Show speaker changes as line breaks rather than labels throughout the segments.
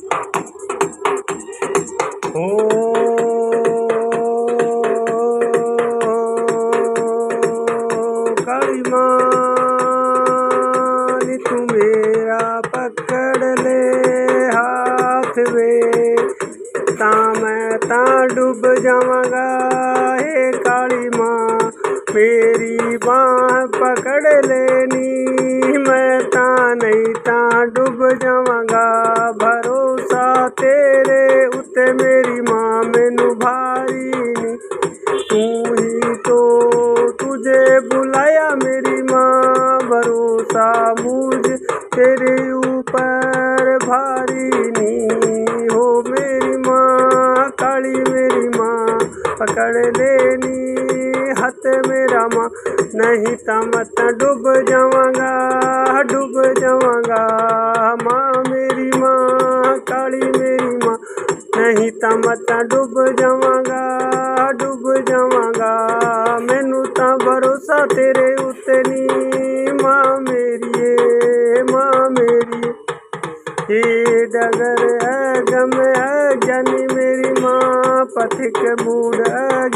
ओ काली माँ नी तू मेरा पकड़ ले हाथ में, ता मैं ता डूब जावांगा। हे काली माँ मेरी बाँह पकड़ लेनी, मैं ता नहीं ता डूब जावांगा। भरोसा तेरे उत्ते मेरी माँ मैनू भारी नी, तू ही तो तुझे बुलाया मेरी माँ। भरोसा मुझे तेरे ऊपर भारी नी, हो मेरी माँ काली मेरी माँ पकड़ लेनी हाथ मेरा माँ, नहीं तो मत डूब जावांगा, डूब जावांगा। माँ मेरी माँ काली मेरी माँ, नहीं तो मत डूब जावांगा, डूब जावांगा। मैनू तो भरोसा तेरे उत्ते नी माँ मेरी, माँ मेरी। ये डगर गम ज्ञानी मेरी माँ, पथिक मूड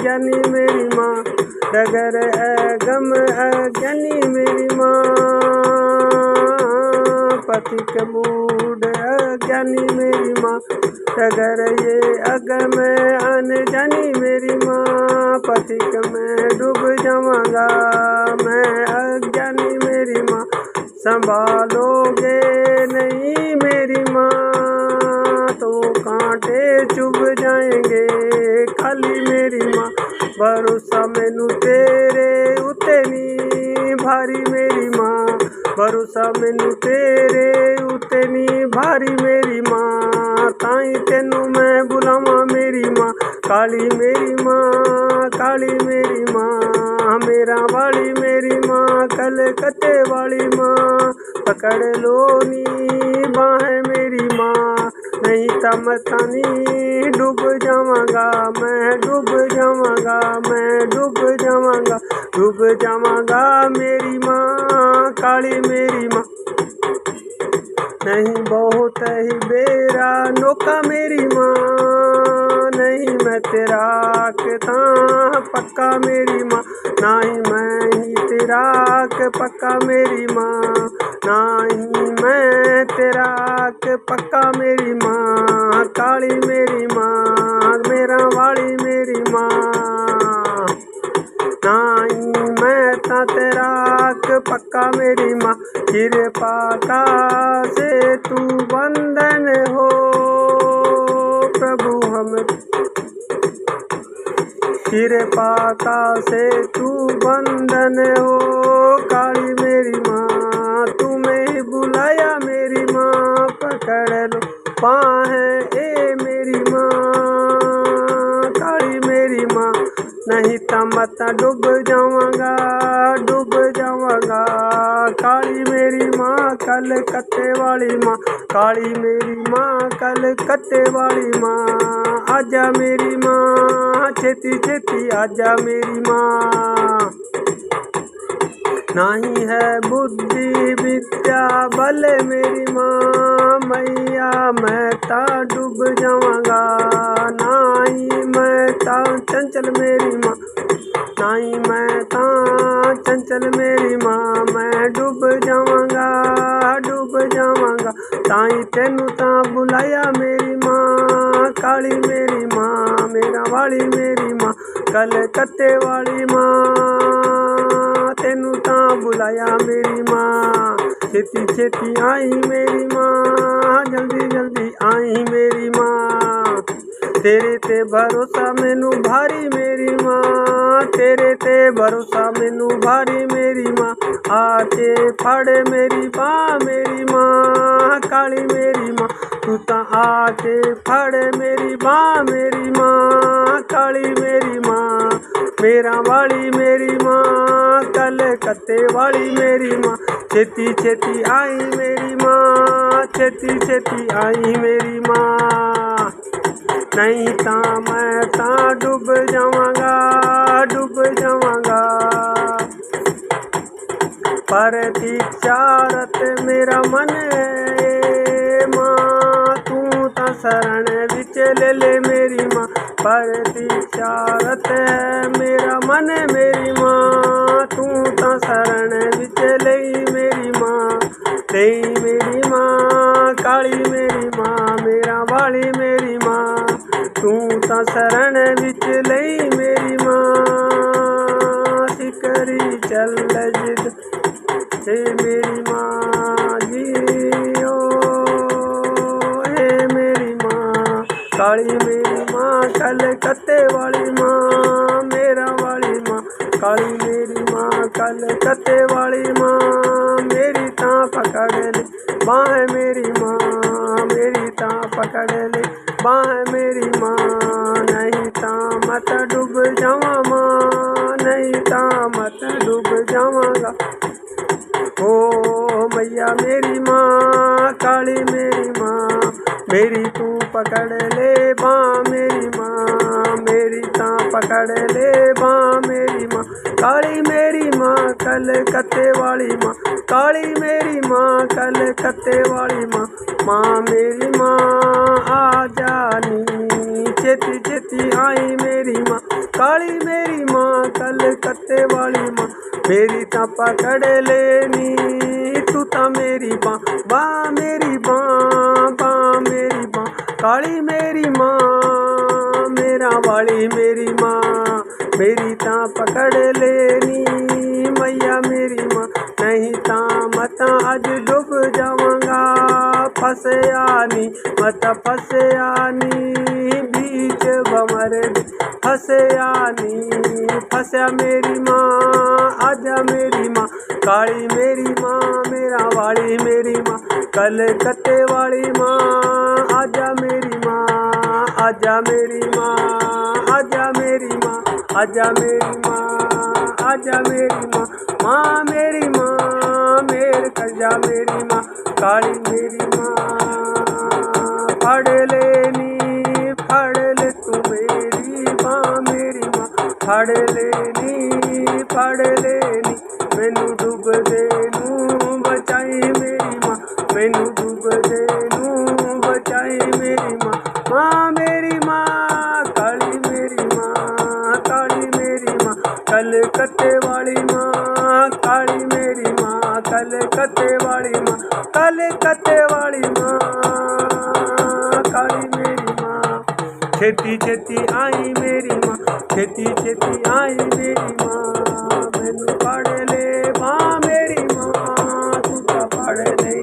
ज्ञानी मेरी माँ। डगर गम ज्ञानी मेरी माँ, पथिक मूड ज्ञानी मेरी माँ। डगर ये अगम अनजानी मेरी माँ, पथिक में डूब जावांगा मैं अज्ञानी मेरी माँ। संभालोगे नहीं मेरी माँ तो कांटे चुभ जाएंगे खाली मेरी माँ। भरोसा मैनू तेरे उत्ते नी भारी मेरी माँ, भरोसा मैनू तेरे उत्ते नी भारी मेरी माँ। ताई तेनू मैं बुलावां मेरी माँ, काली मेरी माँ, काली मेरी माँ। मेरा वाली मेरी माँ, कलकत्ते वाली माँ, पकड़ लो नी बाहें मेरी माँ, नहीं तो मतानी डूब जावांगा मैं, डूब जावांगा मैं, डूब जावांगा, डूब जावांगा मेरी माँ काली मेरी माँ। नहीं बहुत ही बेरा नौका मेरी माँ, नहीं मैं तेरा कहता पक्का मेरी माँ। नहीं मैं ही तेरा के पक्का मेरी माँ, नहीं मैं तेरा के पक्का मेरी माँ। काली मेरी माँ मेरा वाली मेरी माँ, नहीं मैं ता तेरा के पक्का मेरी माँ। कृपा का से तू बंधन हो प्रभु हम, कृपा का से तू बंधन हो काली मेरी माँ। तुम्हें ही बुलाया मेरी माँ, पकड़ लो बाहें ए मेरी माँ काली मेरी माँ। नहीं तो मत डूब जावांगा, डूब जावांगा। काली मेरी माँ कलकत्ते वाली माँ, काली मेरी माँ कलकत्ते वाली माँ। आजा मेरी माँ छेती छेती आजा मेरी माँ। नहीं है बुद्धि विद्या बल मेरी माँ, मैया मैं ता डूब जावांगा। नहीं मैं ता चंचल मेरी माँ, नहीं मैं ता चंचल मेरी माँ, मैं डूब जावांगा, डूब जावांगा। ताई तेनू ता बुलाया मेरी माँ, काली मेरी माँ मेरा वाली मेरी माँ, कलकत्ते वाली माँ। तेनू ता बुलाया मेरी माँ, छेती छेती आई मेरी माँ, जल्दी जल्दी आई मेरी माँ। तेरे ते भरोसा मैनू भारी मेरी माँ, तेरे ते भरोसा मैनू भारी मेरी माँ। आके फड़ मेरी बाँ मेरी माँ, काली मेरी माँ। तू ता आके फड़ मेरी बाँ मेरी माँ, काली मेरी माँ। मेरा वाली मेरी माँ कलकत्ते वाली मेरी माँ। छेती छेती आई मेरी माँ, छेती छेती आई मेरी माँ। नहीं ता मैं ता डूब जावांगा, डूब जावांगा। प्रतीक्षारत मेरा मन है माँ, तू ता शरण विच ले ले मेरी माँ। प्रतीक्षारत है मेरा मन मेरी माँ, तू ता शरण विच ले मेरी माँ। ले मेरी माँ काली मेरी माँ, मेरा वाली मेरी माँ, तू ता शरण विच ले मेरी माँ। सिकरी चल जिद हे मेरी माँ जियो, हे मेरी माँ काली मेरी माँ कलकत्ते वाली माँ, मेरा वाली माँ काली मेरी माँ कलकत्ते वाली माँ। मेरी तां पकड़ ले बाह मेरी माँ, मेरी तां पकड़ ले बाह मेरी माँ। नहीं तां मत डूब जावा माँ, नहीं तां मत डूब जावांगा। ओ मैया मेरी माँ काली मेरी माँ, मेरी तू पकड़ ले बाँ मेरी माँ, मेरी तां पकड़ ले बाँ मेरी माँ। काली मेरी माँ कलकत्ते वाली माँ, काली मेरी माँ कलकत्ते वाली माँ। माँ मेरी माँ आ जानी छेती छेती आई मेरी माँ, काली मेरी माँ कलकत्ते वाली माँ। मेरी ता पकड़ लेनी तू ता मेरी बाँ, बाँ मेरी बाँ, बाँ मेरी बाँ काली मेरी माँ, मेरा वाली मेरी माँ। मेरी ता पकड़ लेनी मैया मेरी माँ, नहीं ता मत आज डूब जावांगा। फंसे आनी मत फंसे आनी बीच भंवर फंसे आनी। फंसा मेरी माँ आजा मेरी माँ काली मेरी माँ, मेरा वाली मेरी माँ कलकत्ते वाली माँ। आजा मेरी माँ, आजा मेरी माँ, आजा मेरी माँ, आजा मेरी माँ, आजा मेरी माँ। माँ मेरी माँ मेर कर जा मेरी माँ काली मेरी माँ। फड़ लेनी फड़ ले तू मेरी माँ, मेरी माँ फड़ लेनी फड़ लेनी। मैनू डूब देनू बचाई मेरी माँ, मैनू डूब देनू बचाई मेरी माँ। माँ मेरी माँ काली मेरी माँ, काली मेरी माँ कलकत्ते वाली माँ, काली मेरी माँ कलकत्ते वाली माँ, कलकत्ते वाली माँ काली मेरी माँ। छेती छेती आई मेरी माँ, छेती छेती आई मेरी माँ। मैनू पढ़ ले माँ मेरी माँ, तू तो पढ़ ले।